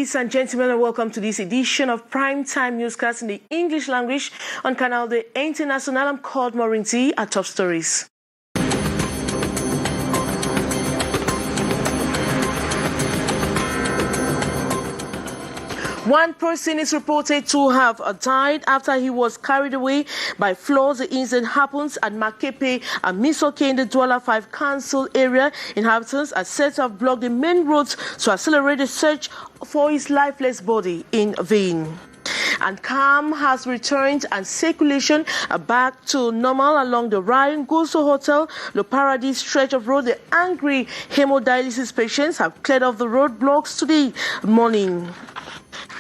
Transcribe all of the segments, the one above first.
Ladies and gentlemen, and welcome to this edition of Primetime Newscast in the English language on Canal de International. I'm called Morinti at Top Stories. One person is reported to have died after he was carried away by floods. The incident happens at Makepe and Misoke in the Douala 5 Council area. Inhabitants are said to have blocked the main roads to accelerate the search for his lifeless body in vain. And calm has returned and circulation are back to normal along the Ryan Goso Hotel, the Paradise stretch of road. The angry hemodialysis patients have cleared off the roadblocks today morning.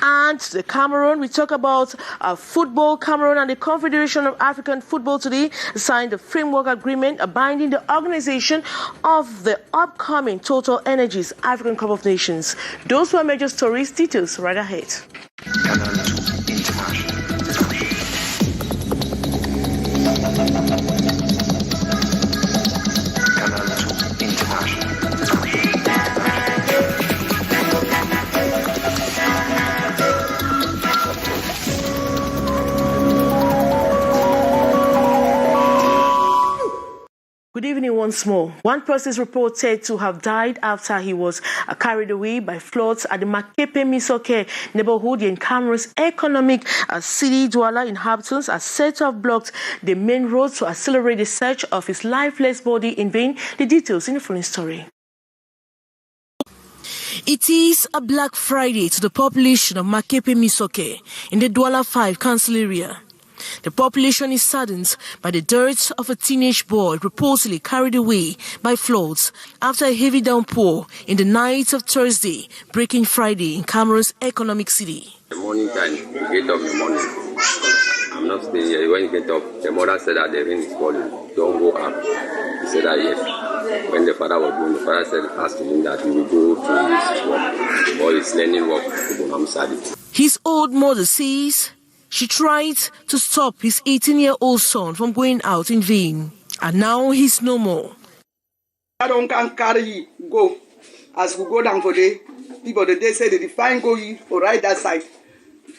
And the Cameroon, we talk about football. Cameroon and the Confederation of African Football today signed a framework agreement binding the organization of the upcoming Total Energies African Cup of Nations. Those were major stories. Details right ahead. Good evening once more. One person is reported to have died after he was carried away by floods at the Makepe Misoke neighborhood in Cameroon's economic city. Douala inhabitants are said to have blocked the main road to accelerate the search of his lifeless body in vain. The details in the following story. It is a Black Friday to the population of Makepe Misoke in the Douala 5 Council area. The population is saddened by the death of a teenage boy reportedly carried away by floods after a heavy downpour in the night of Thursday, breaking Friday in Cameroon's economic city. The morning time, we get up in the morning. I'm not staying here. When you get up, the mother said that the rain is falling. Don't go up. He said that yes. When the father was doing, the father said, asking him that he will go to his work. The boy is learning work to Bonam Sadi. His old mother says she tried to stop his 18-year-old son from going out in vain, and now he's no more. I don't can carry go as we go down for day. People they say they define go or right that side.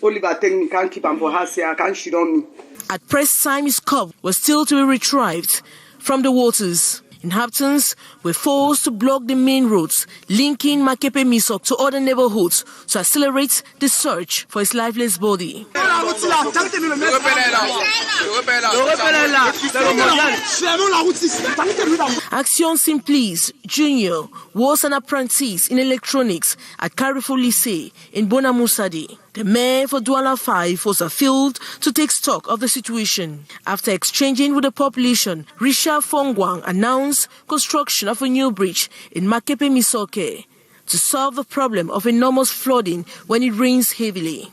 Oliver think me can't keep him for her say I can't shit on me. At press time, his cup was still to be retrieved from the waters. Inhabitants were forced to block the main roads linking Makepe Misok to other neighborhoods to accelerate the search for his lifeless body. Action Simplice Jr. was an apprentice in electronics at Carrefour Lycée in Bonamusadi. The mayor for Douala 5 was afield to take stock of the situation. After exchanging with the population, Richard Fongwang announced construction of a new bridge in Makepe Misoke to solve the problem of enormous flooding when it rains heavily.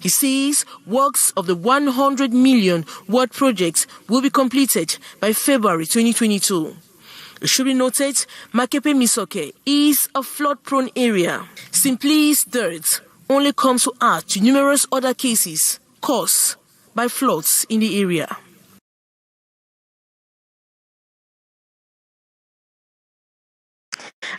He says works of the 100 million word project will be completed by February 2022. It should be noted, Makepe Misoke is a flood-prone area. Simplice dirt only comes to add to numerous other cases caused by floods in the area.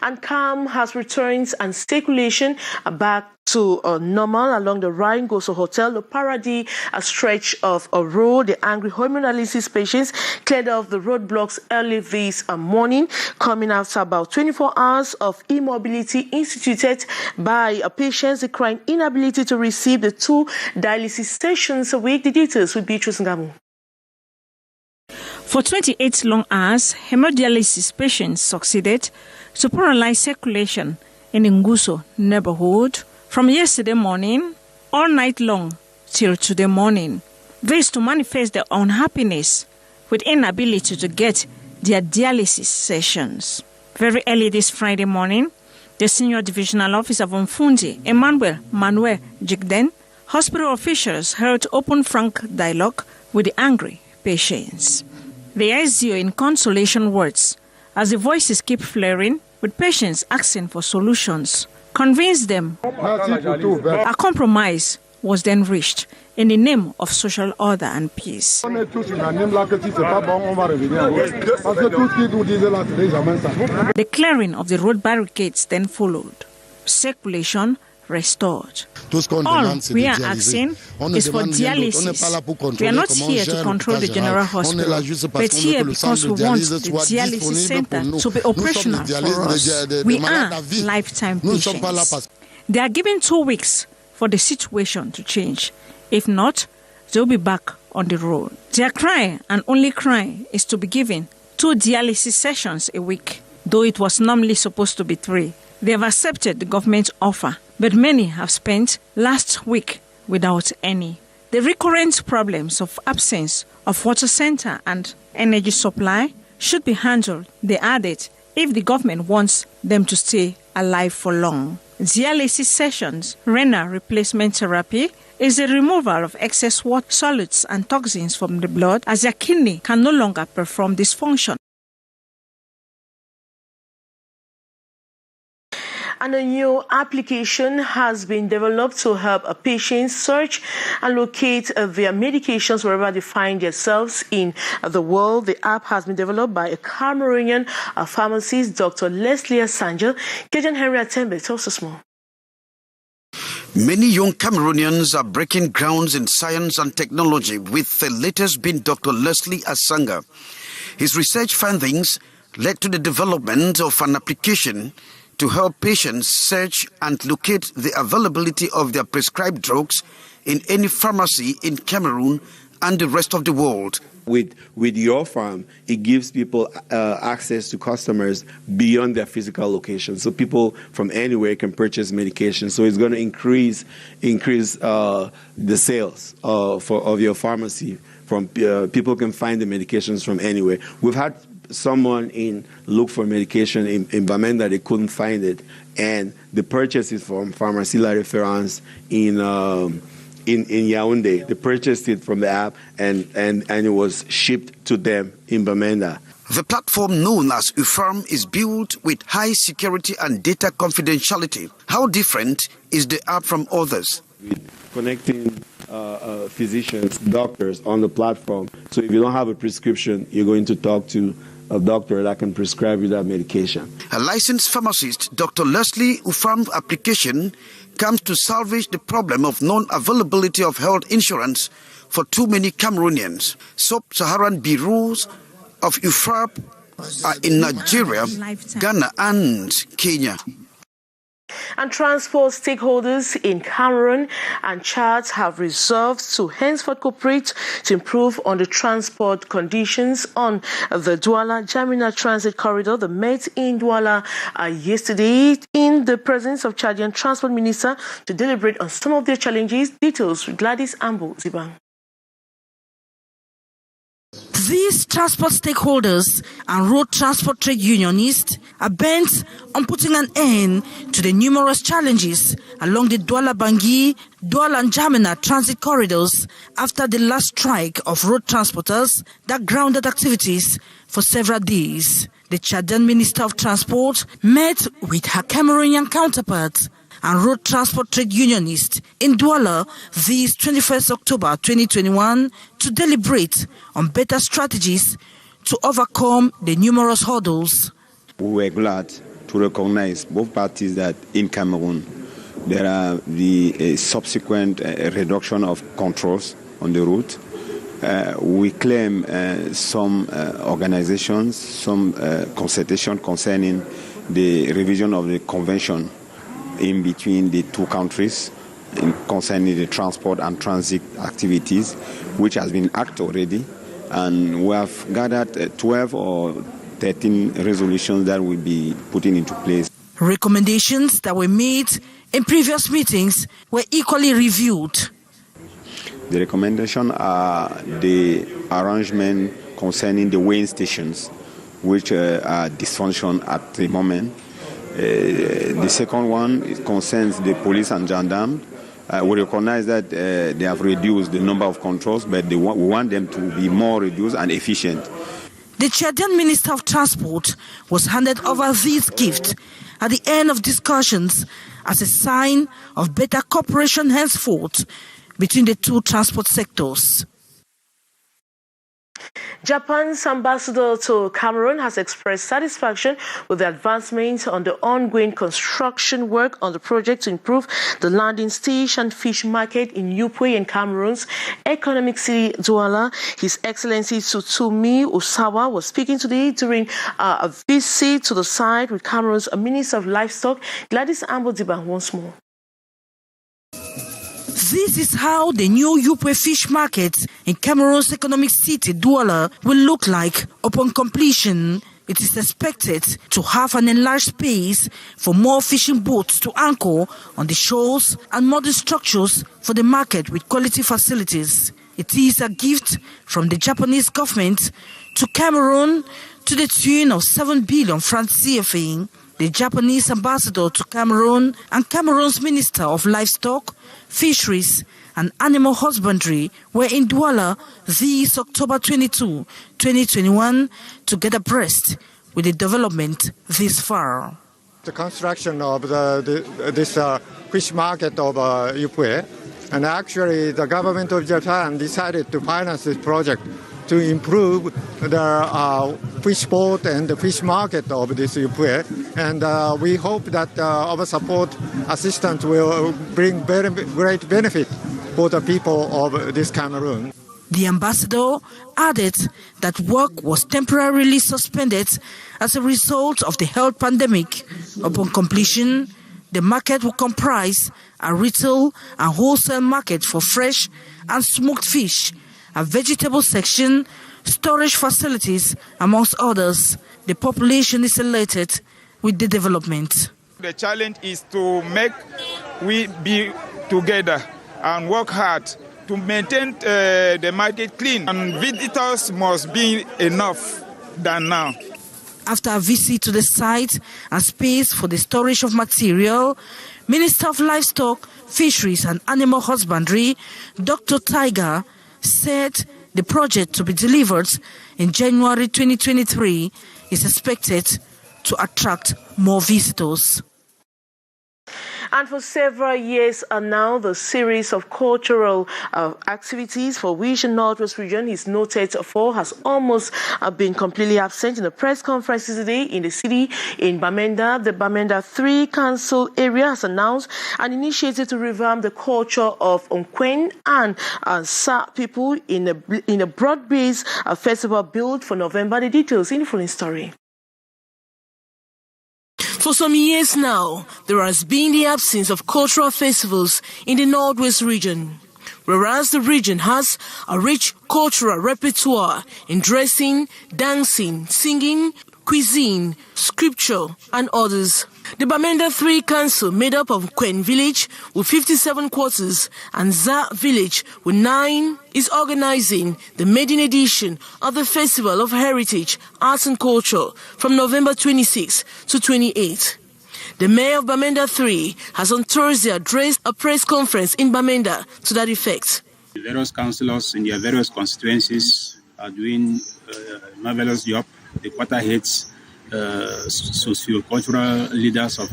And calm has returned and circulation are back to normal along the Ryan Goso Hotel, the Paradise, a stretch of a road. The angry hemodialysis patients cleared off the roadblocks early this morning, coming after about 24 hours of immobility instituted by patients decrying inability to receive the 2 dialysis sessions a week. The details with Beatrice Ngamu. For 28 long hours, hemodialysis patients succeeded to paralyze circulation in the Nguso neighborhood from yesterday morning all night long till today morning. This to manifest their unhappiness with inability to get their dialysis sessions. Very early this Friday morning, the senior divisional officer of Mfundi, Emmanuel Manuel Jigden, hospital officials held open frank dialogue with the angry patients. The SDO in consolation words, as the voices keep flaring, with patients asking for solutions, convinced them a compromise was then reached in the name of social order and peace. The clearing of the road barricades then followed. Circulation restored. All we are asking is for dialysis. We are not here to control the general hospital, but here because we want the dialysis center to be operational for us. We are lifetime patients. They are given 2 weeks for the situation to change. If not, they will be back on the road. Their cry and only cry is to be given 2 dialysis sessions a week, though it was normally supposed to be 3. They have accepted the government's offer, but many have spent last week without any. The recurrent problems of absence of water center and energy supply should be handled, they added, if the government wants them to stay alive for long. Dialysis sessions, renal replacement therapy, is the removal of excess water, solids and toxins from the blood as their kidney can no longer perform this function. And a new application has been developed to help a patient search and locate their medications wherever they find themselves in the world. The app has been developed by a Cameroonian pharmacist, Dr. Leslie Assange. Kajan Henry Atembe tells us more. Many young Cameroonians are breaking grounds in science and technology, with the latest being Dr. Leslie Assange. His research findings led to the development of an application to help patients search and locate the availability of their prescribed drugs in any pharmacy in Cameroon and the rest of the world. With your farm, it gives people access to customers beyond their physical location. So people from anywhere can purchase medication. So it's going to increase the sales of your pharmacy. From people can find the medications from anywhere. We've had someone look for medication in Bamenda, they couldn't find it, and they purchased it from Pharmacie La Référence in Yaoundé. They purchased it from the app, and it was shipped to them in Bamenda. The platform known as UFARM is built with high security and data confidentiality. How different is the app from others? Connecting physicians, doctors on the platform. So if you don't have a prescription, you're going to talk to a doctor that can prescribe you that medication. A licensed pharmacist, Dr. Leslie UFARM application comes to salvage the problem of non-availability of health insurance for too many Cameroonians. Sub-Saharan bureaus of UFARM are in Nigeria, Ghana and Kenya. And transport stakeholders in Cameroon and Chad have resolved to henceforth cooperate to improve on the transport conditions on the Douala-Jamina transit corridor. They met in Douala yesterday in the presence of Chadian Transport Minister to deliberate on some of their challenges. Details with Gladys Ambo Zibang. These transport stakeholders and road transport trade unionists are bent on putting an end to the numerous challenges along the Douala-Bangui, Douala-N'Djamena transit corridors after the last strike of road transporters that grounded activities for several days. The Chadian Minister of Transport met with her Cameroonian counterpart and road transport trade unionist in Douala this 21st October 2021 to deliberate on better strategies to overcome the numerous hurdles. We were glad to recognize both parties that in Cameroon there are the subsequent reduction of controls on the route. We claim some organizations, some consultation concerning the revision of the convention in between the two countries concerning the transport and transit activities, which has been acted already. And we have gathered 12 or 13 resolutions that will be putting into place. Recommendations that were made in previous meetings were equally reviewed. The recommendations are the arrangement concerning the weighing stations, which are dysfunction at the moment. The second one concerns the police and gendarmes. We recognize that they have reduced the number of controls, but we want them to be more reduced and efficient. The Chadian Minister of Transport was handed over this gift at the end of discussions as a sign of better cooperation henceforth between the two transport sectors. Japan's ambassador to Cameroon has expressed satisfaction with the advancement on the ongoing construction work on the project to improve the landing stage and fish market in Yupwe in Cameroon's economic city Douala. His Excellency Tsutumi Osawa was speaking today during a visit to the site with Cameroon's Minister of Livestock, Gladys Ambodiba, once more. This is how the new Yupwe fish market in Cameroon's economic city, Douala, will look like upon completion. It is expected to have an enlarged space for more fishing boats to anchor on the shores and modern structures for the market with quality facilities. It is a gift from the Japanese government to Cameroon to the tune of 7 billion francs CFA. The Japanese ambassador to Cameroon and Cameroon's Minister of Livestock, Fisheries and Animal Husbandry were in Douala this October 22, 2021 to get abreast with the development this far. The construction of this fish market of Yupwe, and actually the government of Japan decided to finance this project to improve the fish port and the fish market of this Yupwe. And we hope that our support assistance will bring very great benefit for the people of this Cameroon. The ambassador added that work was temporarily suspended as a result of the health pandemic. Upon completion, the market will comprise a retail and wholesale market for fresh and smoked fish, a vegetable section, storage facilities, amongst others. The population is elated with the development. The challenge is to make we be together and work hard to maintain the market clean, and visitors must be enough than now. After a visit to the site and space for the storage of material, Minister of Livestock, Fisheries and Animal Husbandry, Dr. Tiger, said the project to be delivered in January 2023 is expected to attract more visitors. And for several years now, the series of cultural activities for which the Northwest region is noted for has almost been completely absent. In a press conference today in the city in Bamenda, the Bamenda 3 Council area has announced an initiative to revamp the culture of Nkwen and Sa people in a broad-based festival built for November. The details in the following story. For some years now, there has been the absence of cultural festivals in the Northwest region, whereas the region has a rich cultural repertoire in dressing, dancing, singing, cuisine, scripture, and others. The Bamenda 3 Council, made up of Nkwen village with 57 quarters and Za village with 9, is organizing the maiden edition of the Festival of Heritage, Arts and Culture from November 26 to 28. The mayor of Bamenda 3 has on Thursday addressed a press conference in Bamenda to that effect. The various councillors in their various constituencies are doing a marvelous job. The quarter heads, socio-cultural leaders of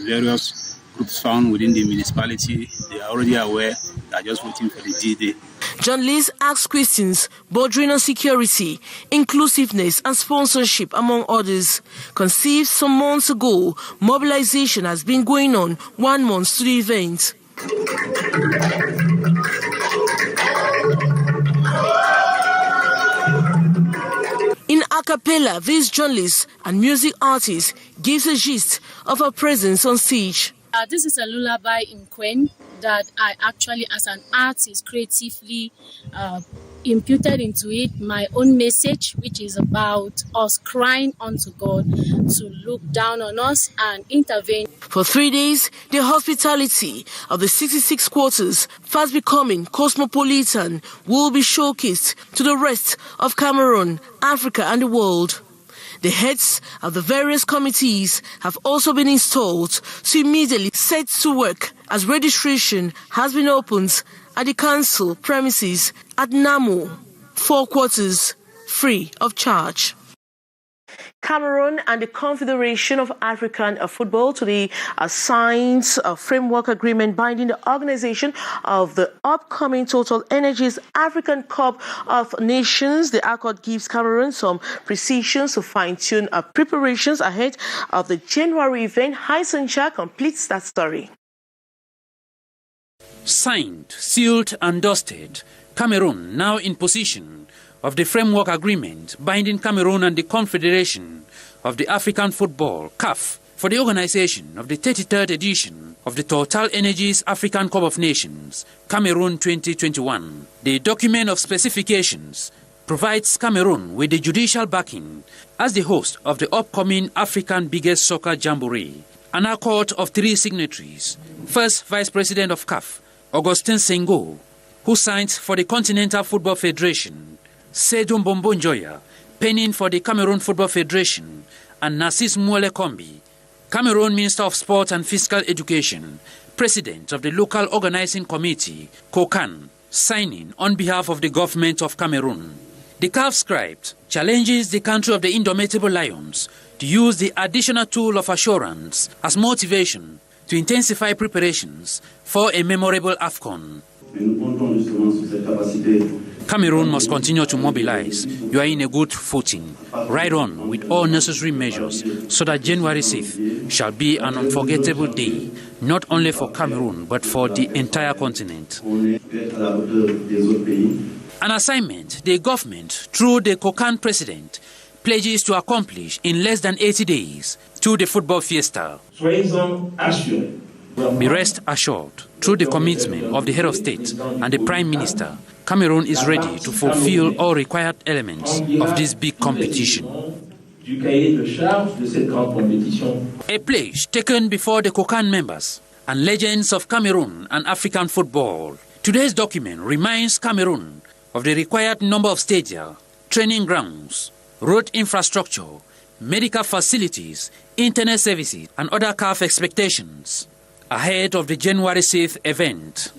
various groups found within the municipality, they are already aware. They are just waiting for the D-Day. Journalists asked questions bordering on security, inclusiveness and sponsorship, among others. Conceived some months ago, mobilization has been going on 1 month to the event. In a cappella, these journalists and music artists gives a gist of her presence on stage. This is a lullaby in Nkwen that I actually, as an artist, creatively imputed into it my own message, which is about us crying unto God to look down on us and intervene. For 3 days, the hospitality of the 66 quarters, fast becoming cosmopolitan, will be showcased to the rest of Cameroon, Africa and the world. The heads of the various committees have also been installed to immediately set to work as registration has been opened at the council premises at Namo, 4 quarters, free of charge. Cameroon and the Confederation of African Football today signed a framework agreement binding the organization of the upcoming Total Energies African Cup of Nations. The accord gives Cameroon some precision to fine-tune preparations ahead of the January event. Haisencha completes that story. Signed, sealed and dusted, Cameroon now in possession of the framework agreement binding Cameroon and the Confederation of the African Football, CAF, for the organization of the 33rd edition of the Total Energies African Cup of Nations, Cameroon 2021. The document of specifications provides Cameroon with the judicial backing as the host of the upcoming African biggest soccer jamboree. An accord of 3 signatories. First Vice President of CAF, Augustin Senghor, who signs for the Continental Football Federation, Sedum Bombonjoya, penning for the Cameroon Football Federation, and Narcisse Mwele Kombi, Cameroon Minister of Sport and Physical Education, President of the Local Organizing Committee, COCAN, signing on behalf of the government of Cameroon. The CAF script challenges the country of the indomitable lions to use the additional tool of assurance as motivation to intensify preparations for a memorable AFCON. Cameroon must continue to mobilize. You are in a good footing. Ride on with all necessary measures so that January 6th shall be an unforgettable day, not only for Cameroon but for the entire continent. An assignment the government, through the COCAN president, pledges to accomplish in less than 80 days to the football fiesta. Be rest assured, through the commitment of the head of state and the prime minister, Cameroon is ready to fulfill all required elements of this big competition. A pledge taken before the COCAN members and legends of Cameroon and African football. Today's document reminds Cameroon of the required number of stadia, training grounds, road infrastructure, medical facilities, internet services, and other CAF expectations ahead of the January 6th event.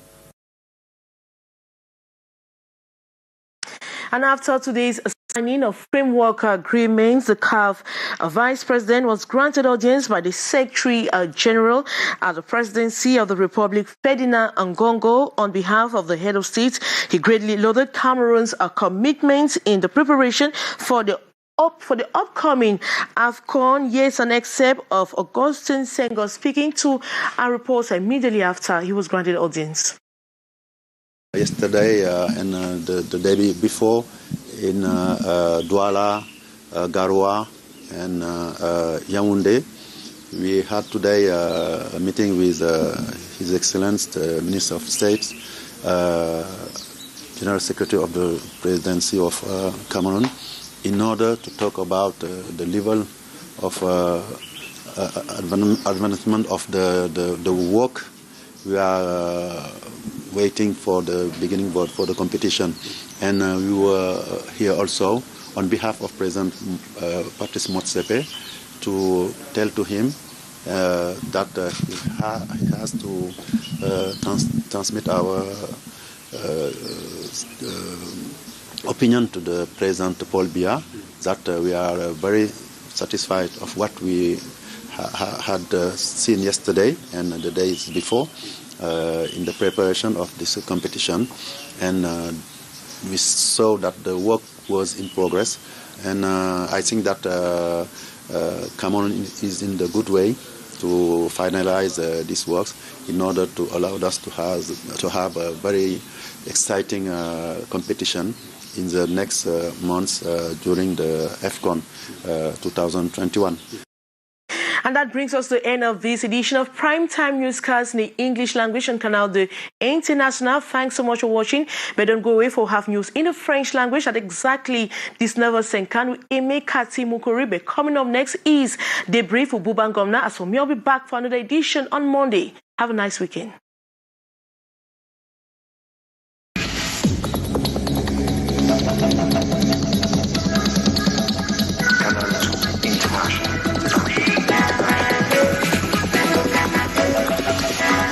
And after today's signing of framework agreements, the CAF Vice President was granted audience by the Secretary General at the Presidency of the Republic, Ferdinand Ngongo, on behalf of the head of state. He greatly lauded Cameroon's commitment in the preparation for the upcoming AFCON. Yes, an excerpt of Augustin Senghor speaking to our reporter immediately after he was granted audience. Yesterday and the day before in Douala, Garoua and Yaoundé, we had today a meeting with His Excellency the Minister of State, General Secretary of the Presidency of Cameroon, in order to talk about the level of advancement of the work. We are waiting for the beginning for the competition, and we were here also on behalf of President Patrice Motsepe to tell to him that he has to transmit our opinion to the President Paul Biya, that we are very satisfied of what we had seen yesterday and the days before in the preparation of this competition, and we saw that the work was in progress, and I think that Cameroon is in the good way to finalize these works in order to allow us to have a very exciting competition in the next months during the AFCON 2021. And that brings us to the end of this edition of Primetime Newscast in the English language on Canal de International. Thanks so much for watching. But don't go away for half news in the French language at exactly this 9:50 with Aimé Kati Mukoribe. Coming up next is Debrief with Buban Gomna. As for me, I'll be back for another edition on Monday. Have a nice weekend.